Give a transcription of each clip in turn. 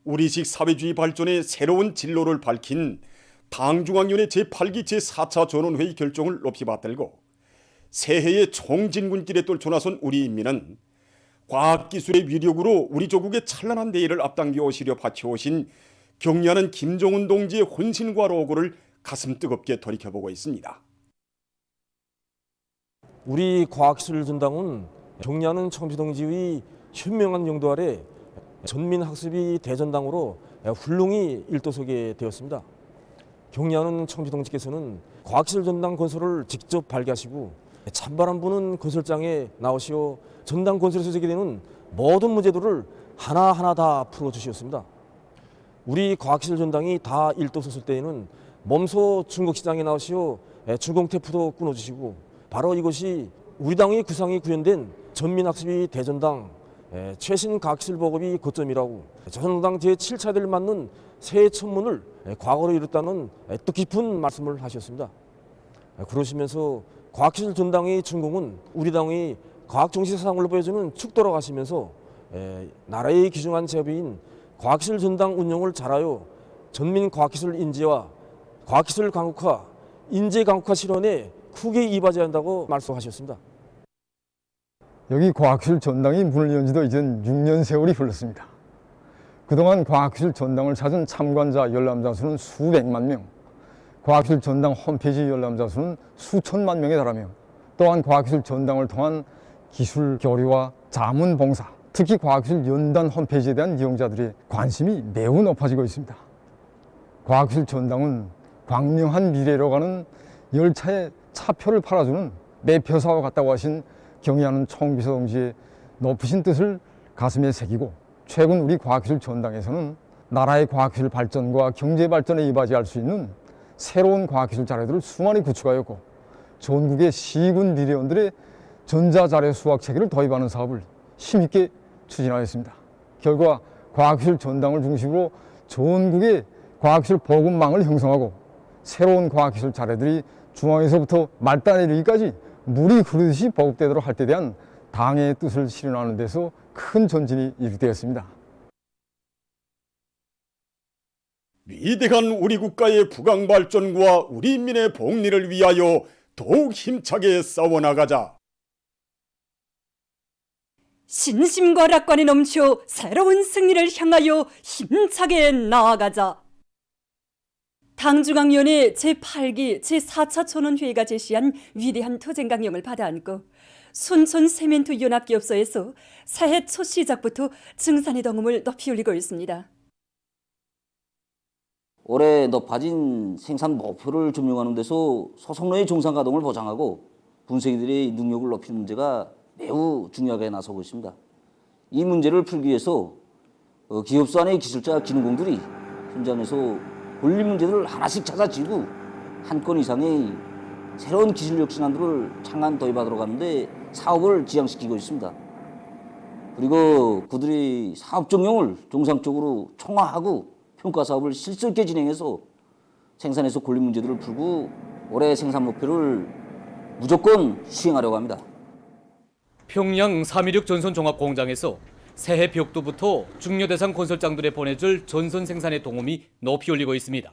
우리식 사회주의 발전의 새로운 진로를 밝힌 당중앙위원회 제8기 제4차 전원회의 결정을 높이 받들고 새해의 총진군길에 떨쳐 나선 우리 인민은 과학기술의 위력으로 우리 조국의 찬란한 대의를 앞당겨 오시려 바쳐오신 경려하는 김정은 동지의 혼신과 로고를 가슴 뜨겁게 돌이켜보고 있습니다. 우리 과학기술전당은 경려하는 청주동지의 현명한 용도 아래 전민학습이 대전당으로 훌륭히 일도서게 되었습니다. 경려하는 청주동지께서는 과학기술전당 건설을 직접 발기하시고 찬바람 부는 건설장에 나오시어 전당 건설에서 제기되는 모든 문제들을 하나하나 다 풀어주셨습니다. 우리 과학기술전당이 다 일도섰을 때에는 몸소 중국시장에 나오시어 중공태프도 끊어주시고 바로 이것이 우리 당의 구상이 구현된 전민학습이 대전당 최신 과학기술 보급이 거점이라고 조선당 제7차대를 맞는 새 천문을 과거로 이뤘다는 뜻깊은 말씀을 하셨습니다. 그러시면서 과학기술 전당의 준공은 우리 당의 과학정치사상을 보여주는 축도로 가시면서 나라의 귀중한 재부인 과학기술 전당 운영을 잘하여 전민 과학기술 인재와 과학기술 강국화, 인재 강국화 실현에 크게 이바지해야 한다고 말씀하셨습니다. 여기 과학기술 전당이 문을 연 지도 이젠 6년 세월이 흘렀습니다. 그동안 과학기술 전당을 찾은 참관자 열람자 수는 수백만 명, 과학기술 전당 홈페이지 열람자 수는 수천만 명에 달하며 또한 과학기술 전당을 통한 기술 교류와 자문봉사, 특히 과학기술 연단 홈페이지에 대한 이용자들의 관심이 매우 높아지고 있습니다. 과학기술 전당은 광명한 미래로 가는 열차의 차표를 팔아주는 매표사와 같다고 하신 경의하는 총비서 동지의 높으신 뜻을 가슴에 새기고 최근 우리 과학기술 전당에서는 나라의 과학기술 발전과 경제 발전에 이바지할 수 있는 새로운 과학기술 자료들을 수많이 구축하였고 전국의 시군 미래원들의 전자자료 수학 체계를 도입하는 사업을 힘있게 추진하였습니다. 결과 과학기술 전당을 중심으로 전국의 과학기술 보급망을 형성하고 새로운 과학기술 자료들이 중앙에서부터 말단에 이르기까지 물이 흐르듯이 보급되도록 할 때 대한 당의 뜻을 실현하는 데서 큰 전진이 이루어졌습니다. 위대한 우리 국가의 부강 발전과 우리 인민의 복리를 위하여 더욱 힘차게 싸워나가자. 신심과 lạc 관이 넘쳐 새로운 승리를 향하여 힘차게 나아가자. 당중앙위원회 제8기 제4차 전원회의가 제시한 위대한 투쟁강령을 받아안고 순천 세멘트 연합기업소에서 새해 첫 시작부터 증산의 덩음을 높이 올리고 있습니다. 올해 높아진 생산 목표를 증명하는 데서 소속노의 정상 가동을 보장하고 분쇄기들의 능력을 높이는 문제가 매우 중요하게 나서고 있습니다. 이 문제를 풀기 위해서 기업소 안의 기술자 기능공들이 현장에서 권리 문제들을 하나씩 찾아지고 한 건 이상의 새로운 기술력 신안들을 창안 도입하도록 하는데 사업을 지향시키고 있습니다. 그리고 그들의 사업 정령을 정상적으로 총화하고 평가 사업을 실수 있게 진행해서 생산에서 권리 문제들을 풀고 올해 생산 목표를 무조건 수행하려고 합니다. 평양 316 전선종합공장에서 새해 벽두부터 중요 대상 건설장들에 보내줄 전선 생산의 동음이 높이 올리고 있습니다.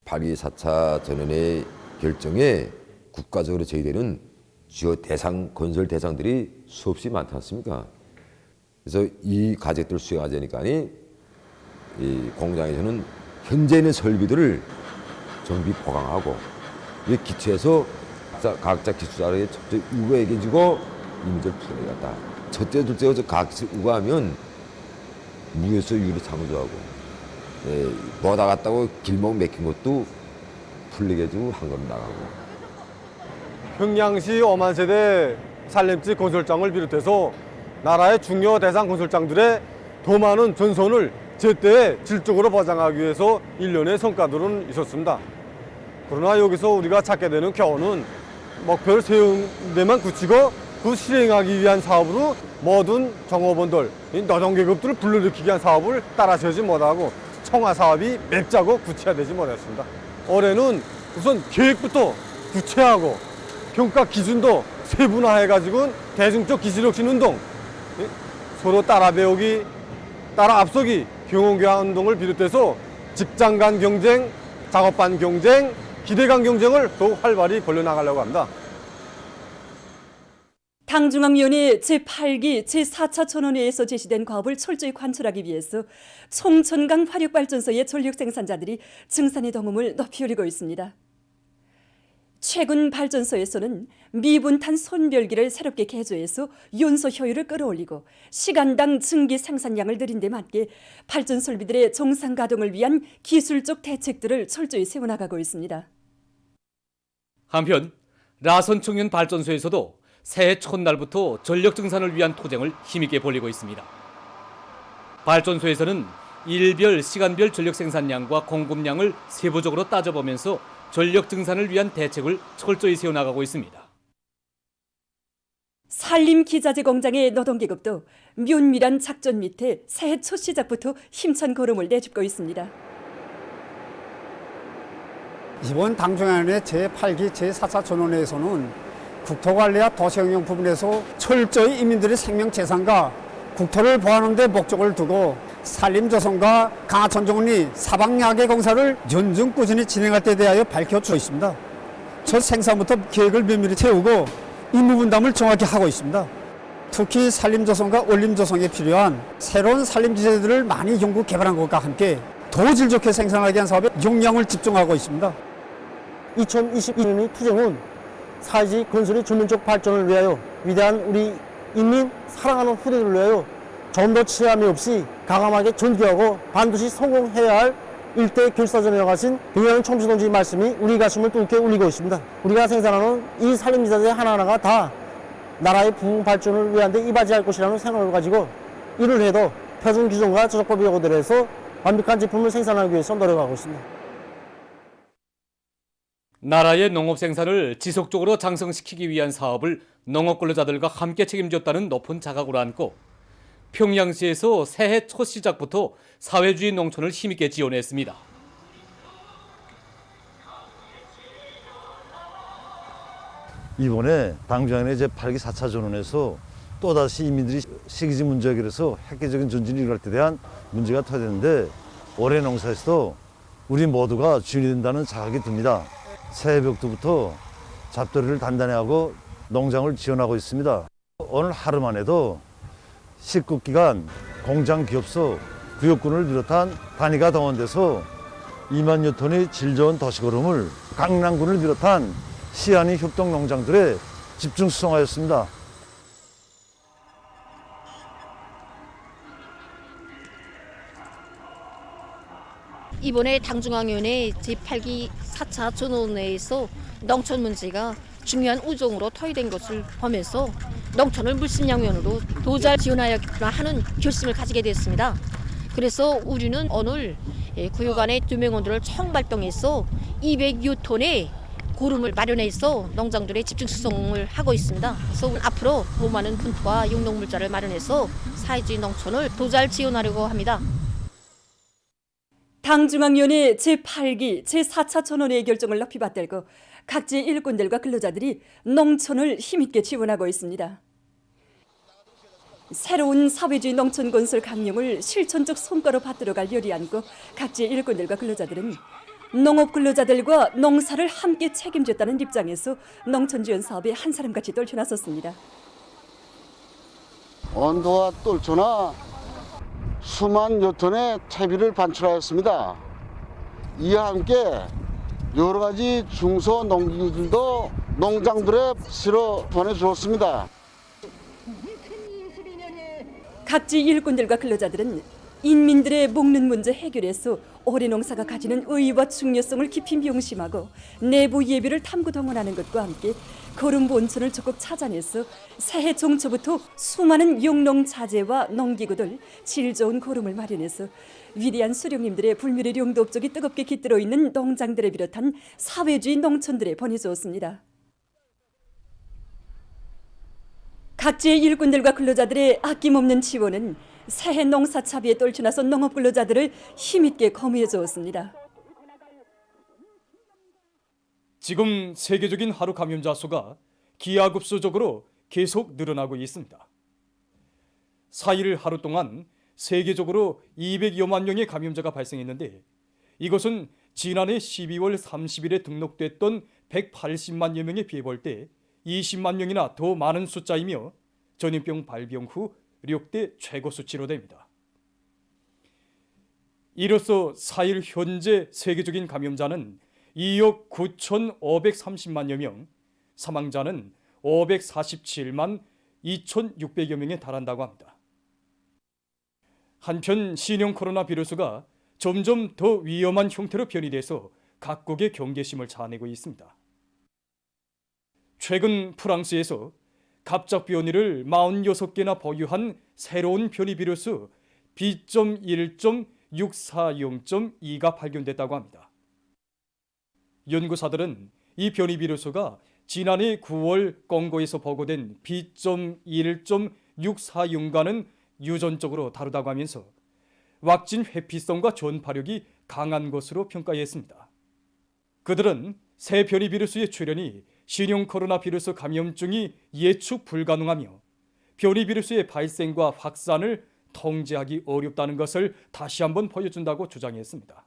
8.2 4차 전원의 결정에 국가적으로 제기되는 주요 대상, 건설 대상들이 수없이 많지 않습니까? 그래서 이 과제들을 수행하자니까 이 공장에서는 현재 있는 설비들을 정비 보강하고 이 기초해서 과학자 기술자의 첫째 우구에게 주고 이 문제를 풀어내겠다. 첫째, 둘째가 과학기술 우구하면 무에서 유리 창조하고 뭐다 갔다고 길목 막힌 것도 풀리게 해주고 한 걸음 나가고. 평양시 5만 세대 산림지 건설장을 비롯해서 나라의 중요 대상 건설장들의 더 많은 전선을 제때 질적으로 보장하기 위해서 일련의 성과들은 있었습니다. 그러나 여기서 우리가 찾게 되는 교훈은 목표를 세운 데만 그치고 그 실행하기 위한 사업으로 모든 종업원들, 노동계급들을 불러일으키기 위한 사업을 따라서지 못하고 청화 사업이 맵자고 구체화되지 못했습니다. 올해는 우선 계획부터 구체화하고 평가 기준도 세분화해가지고 대중적 기술혁신 운동, 서로 따라 배우기, 따라 앞서기 경영교환 운동을 비롯해서 직장 간 경쟁, 작업반 경쟁, 기대 간 경쟁을 더욱 활발히 벌려나가려고 합니다. 당중앙위원회 제8기 제4차 전원회에서 제시된 과업을 철저히 관철하기 위해서 총천강 화력발전소의 전력 생산자들이 증산의 덩음을 높이 올리고 있습니다. 최근 발전소에서는 미분탄 손별기를 새롭게 개조해서 연소 효율을 끌어올리고 시간당 증기 생산량을 늘린 데 맞게 발전 설비들의 정상 가동을 위한 기술적 대책들을 철저히 세워나가고 있습니다. 한편 라선 청년 발전소에서도 새해 첫날부터 전력 증산을 위한 투쟁을 힘있게 벌이고 있습니다. 발전소에서는 일별, 시간별 전력 생산량과 공급량을 세부적으로 따져보면서 전력 증산을 위한 대책을 철저히 세워나가고 있습니다. 산림기자재 공장의 노동계급도 면밀한 작전 밑에 새해 첫 시작부터 힘찬 걸음을 내딛고 있습니다. 이번 당중앙위원회 제8기 제4차 전원회에서는 국토관리와 도시경영 부분에서 철저히 인민들의 생명 재산과 국토를 보호하는 데 목적을 두고 산림조성과 강하천정원이 사방야계 공사를 연중 꾸준히 진행할 때 대하여 밝혀주고 있습니다. 첫 생산부터 계획을 면밀히 세우고 임무 분담을 정확히 하고 있습니다. 특히 산림조성과 원림조성에 필요한 새로운 산림지대들을 많이 연구 개발한 것과 함께 더 질 좋게 생산하기 위한 사업에 용량을 집중하고 있습니다. 2022년의 투쟁은 사회주의 건설의 전면적 발전을 위하여 위대한 우리 인민 사랑하는 후대들을 위하여 좀 더 치함이 없이 과감하게 전개하고 반드시 성공해야 할 일대 결사전이라고 하신 김영현 총수동지 말씀이 우리 가슴을 뚫게 울리고 있습니다. 우리가 생산하는 이 산림지자재 하나하나가 다 나라의 부흥 발전을 위한 데 이바지할 것이라는 생각을 가지고 이를 해도 표준 규정과 제조법 요구대로 해서 완벽한 제품을 생산하기 위해서 노력하고 있습니다. 나라의 농업 생산을 지속적으로 장성시키기 위한 사업을 농업 근로자들과 함께 책임졌다는 높은 자각으로 안고 평양시에서 새해 첫 시작부터 사회주의 농촌을 힘있게 지원했습니다. 이번에 당중앙위원회 제8기 4차 전원에서 또다시 인민들이 식이지 문제 해결해서 획기적인 전진을 이룰 때 대한 문제가 터졌는데 올해 농사에서도 우리 모두가 주인이 된다는 자각이 듭니다. 새해 벽두부터 잡돌이를 단단히 하고 농장을 지원하고 있습니다. 오늘 하루만 해도 19기간 공장 기업소 구역군을 비롯한 단위가 동원돼서 2만여 톤의 질 좋은 도시거름을 강남군을 비롯한 시안의 협동 농장들에 집중 수송하였습니다. 이번에 당중앙위원회 제8기 4차 전원회에서 농촌 문제가 중요한 우정으로 토의된 것을 보면서 농촌을 물심양면으로 더 잘 지원하였구나 하는 결심을 가지게 됐습니다. 그래서 우리는 오늘 구역안의 유명원들을 총발동해서 200여 톤의 고름을 마련해서 농장들의 집중 수송을 하고 있습니다. 그래서 앞으로 더 많은 분토와 용농물자를 마련해서 사회주의 농촌을 더 잘 지원하려고 합니다. 당중앙위원회 제8기 제4차 전원회의 결정을 높이 받들고 각지 일꾼들과 근로자들이 농촌을 힘있게 지원하고 있습니다. 새로운 사회주의 농촌 건설 강령을 실천적 성과로 받들어갈 열이 안고 각지 일꾼들과 근로자들은 농업 근로자들과 농사를 함께 책임졌다는 입장에서 농촌 지원 사업에 한 사람같이 떨쳐나섰습니다. 온도와 떨쳐나 수만여 톤의 퇴비를 반출하였습니다. 이와 함께 여러 가지 중소농민들도 농장들에 실어 보내주었습니다. 각지 일꾼들과 근로자들은 인민들의 먹는 문제 해결에서 올해 농사가 가지는 의의와 중요성을 깊이 명심하고 내부 예비를 탐구 동원하는 것과 함께 거름 본천을 적극 찾아내서 새해 종초부터 수많은 용농 자재와 농기구들 질 좋은 거름을 마련해서 위대한 수령님들의 불멸의 용도 업적이 뜨겁게 깃들어 있는 농장들을 비롯한 사회주의 농촌들에 보내주었습니다. 각지의 일꾼들과 근로자들의 아낌없는 지원은 새해 농사 차비에 떨쳐나선 농업 근로자들을 힘있게 거무해 주었습니다. 지금 세계적인 하루 감염자 수가 기하급수적으로 계속 늘어나고 있습니다. 4일 하루 동안 세계적으로 200여만 명의 감염자가 발생했는데 이것은 지난해 12월 30일에 등록됐던 180만여 명에 비해 볼 때 20만 명이나 더 많은 숫자이며 전염병 발병 후 역대 최고 수치로 됩니다. 이로써 4일 현재 세계적인 감염자는 2억 9,530만여 명, 사망자는 547만 2,600여 명에 달한다고 합니다. 한편 신형 코로나 바이러스가 점점 더 위험한 형태로 변이돼서 각국의 경계심을 자아내고 있습니다. 최근 프랑스에서 갑작 변이를 46개나 보유한 새로운 변이 바이러스 B.1.640.2가 발견됐다고 합니다. 연구사들은 이 변이 바이러스가 지난해 9월 공고에서 보고된 B.1.640과는 유전적으로 다르다고 하면서 왁진 회피성과 전파력이 강한 것으로 평가했습니다. 그들은 새 변이 바이러스의 출현이 신형 코로나 바이러스 감염증이 예측 불가능하며 변이 바이러스의 발생과 확산을 통제하기 어렵다는 것을 다시 한번 보여준다고 주장했습니다.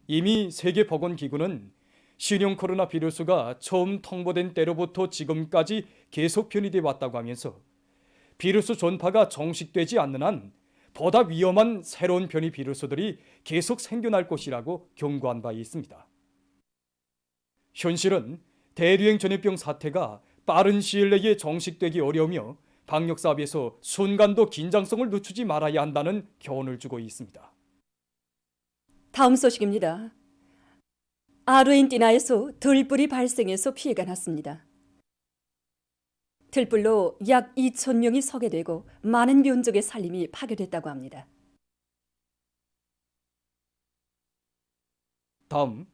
이미 세계보건기구는 신형 코로나 바이러스가 처음 통보된 때로부터 지금까지 계속 변이돼 왔다고 하면서 바이러스 전파가 종식되지 않는 한 보다 위험한 새로운 변이 바이러스들이 계속 생겨날 것이라고 경고한 바 있습니다. 현실은 대류행 전염병 사태가 빠른 시일 내에 종식되기 어려우며 방역 사업에서 순간도 긴장성을 늦추지 말아야 한다는 교훈을 주고 있습니다. 다음 소식입니다. 아르헨티나에서 들불이 발생해서 피해가 났습니다. 들불로 약 2,000명이 소개되고 많은 민족의 살림이 파괴됐다고 합니다. 다음,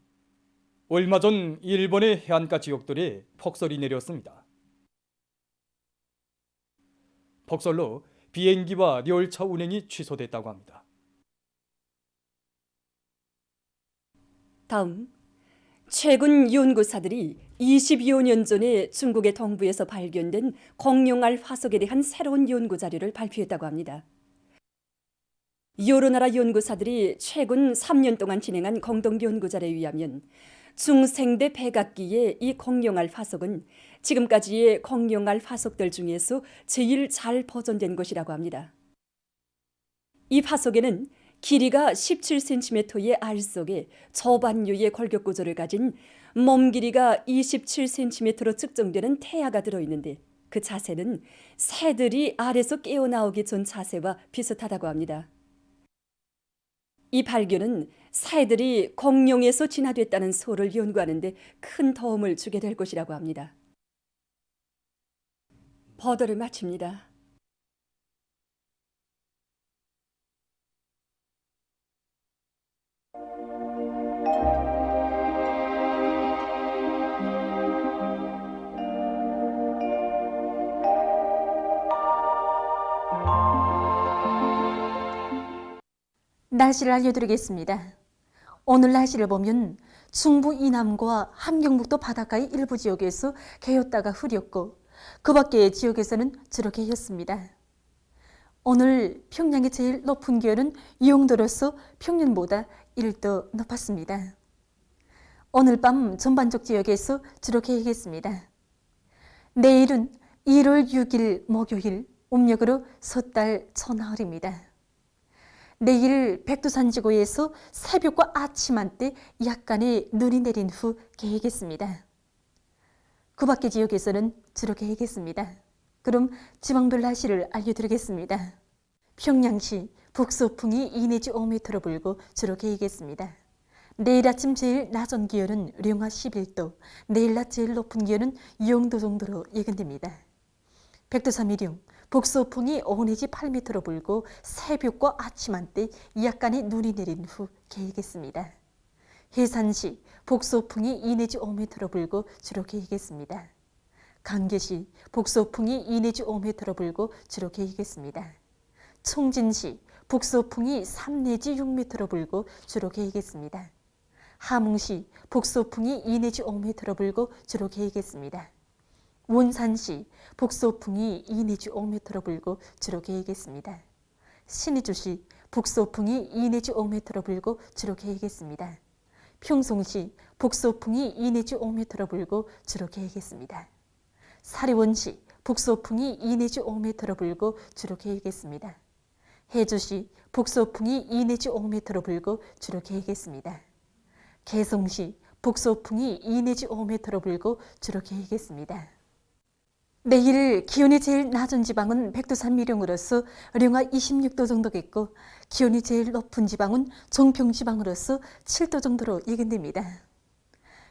얼마 전 일본의 해안가 지역들에 폭설이 내렸습니다. 폭설로 비행기와 열차 운행이 취소됐다고 합니다. 다음, 최근 연구사들이 22년 전에 중국의 동부에서 발견된 공룡알 화석에 대한 새로운 연구 자료를 발표했다고 합니다. 여러 나라 연구사들이 최근 3년 동안 진행한 공동 연구자료에 의하면 중생대 백악기의 이 공룡알 화석은 지금까지의 공룡알 화석들 중에서 제일 잘 보존된 것이라고 합니다. 이 화석에는 길이가 17cm의 알 속에 저반류의 골격 구조를 가진 몸 길이가 27cm로 측정되는 태아가 들어있는데 그 자세는 새들이 알에서 깨어나오기 전 자세와 비슷하다고 합니다. 이 발견은 새들이 공룡에서 진화됐다는 소를 연구하는 데 큰 도움을 주게 될 것이라고 합니다. 보도를 마칩니다. 날씨를 알려드리겠습니다. 오늘 날씨를 보면 중부 이남과 함경북도 바닷가의 일부 지역에서 개었다가 흐렸고 그 밖의 지역에서는 주로 개였습니다. 오늘 평양의 제일 높은 기온은 영도로서 평년보다 1도 높았습니다. 오늘 밤 전반적 지역에서 주로 개겠습니다. 내일은 1월 6일 목요일 음력으로 섣달 초나흘입니다. 내일 백두산지구에서 새벽과 아침 한때 약간의 눈이 내린 후 개겠습니다. 그 밖의 지역에서는 주로 개겠습니다. 그럼 지방별 날씨를 알려드리겠습니다. 평양시 북서풍이 2 내지 5m로 불고 주로 개겠습니다. 내일 아침 제일 낮은 기온은 령화 11도, 내일 낮 제일 높은 기온은 0도 정도로 예견됩니다. 백두산미령 북서풍이 5 내지 8m로 불고 새벽과 아침 한때 약간의 눈이 내린 후 개겠습니다. 해산시 북서풍이 2 내지 5m로 불고 주로 개겠습니다. 강계시 북서풍이 2 내지 5m로 불고 주로 개겠습니다. 총진시 북서풍이 3 내지 6m로 불고 주로 개겠습니다. 함흥시 북서풍이 2 내지 5m로 불고 주로 개겠습니다. 원산시 북서풍이 2 내지 5m로 불고 주로 개겠습니다. 신의주시 북소풍이 2 내지 5m로 불고 주로 계획했습니다. 평송시 북소풍이 2 내지 5m로 불고 주로 계획했습니다. 사리원시 북소풍이 2 내지 5m로 불고 주로 계획했습니다. 해주시 북소풍이 2 내지 5m로 불고 주로 계획했습니다. 개성시 북소풍이 2 내지 5m로 불고 주로 계획했습니다. 내일 기온이 제일 낮은 지방은 백두산 미령으로서 영하 26도 정도겠고 기온이 제일 높은 지방은 정평지방으로서 7도 정도로 예견됩니다.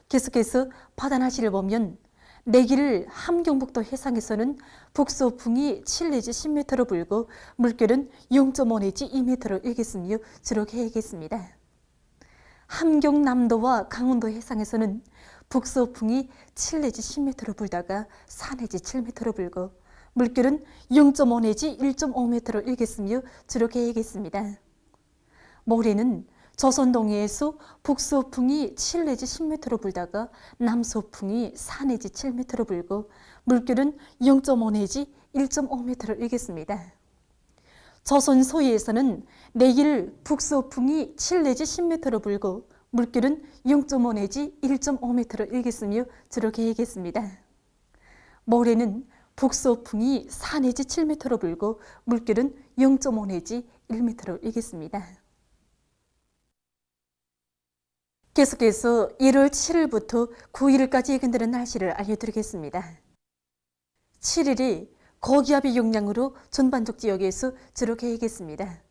계속해서 바다 날씨를 보면 내일 함경북도 해상에서는 북소풍이 7 내지 10m로 불고 물결은 0.5 내지 2m로 일겠으며 주로 계획했습니다. 함경남도와 강원도 해상에서는 북소풍이 7 내지 10m로 불다가 4 내지 7m로 불고 물결은 0.5 내지 1.5m로 일겠으며 주로 계획했습니다. 모레는 조선 동해에서 북소풍이 7 내지 10m로 불다가 남소풍이 4 내지 7m로 불고 물결은 0.5 내지 1.5m로 일겠습니다. 조선 소해에서는 내일 북소풍이 7 내지 10m로 불고 물결은 0.5 내지 1.5m로 일겠으며 주로 계획했습니다. 모레는 북소풍이 4 내지 7m로 불고 물결은 0.5 내지 1m로 일겠습니다. 계속해서 1월 7일부터 9일까지 예견되는 날씨를 알려드리겠습니다. 7일이 고기압의 영향으로 전반적 지역에서 주로 계획했습니다.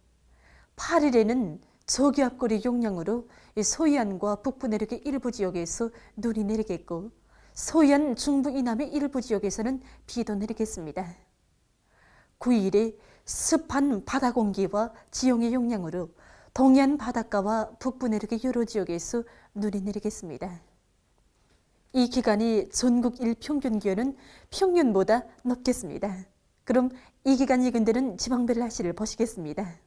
8일에는 저기압골의 영향으로 소해안과 북부 내륙의 일부 지역에서 눈이 내리겠고 소해안 중부 이남의 일부 지역에서는 비도 내리겠습니다. 9일에 습한 바다 공기와 지형의 영향으로 동해안 바닷가와 북부 내륙의 여러 지역에서 눈이 내리겠습니다. 이 기간이 전국 일평균 기온은 평년보다 높겠습니다. 그럼 이 기간 예견되는 지방별 날씨를 보시겠습니다.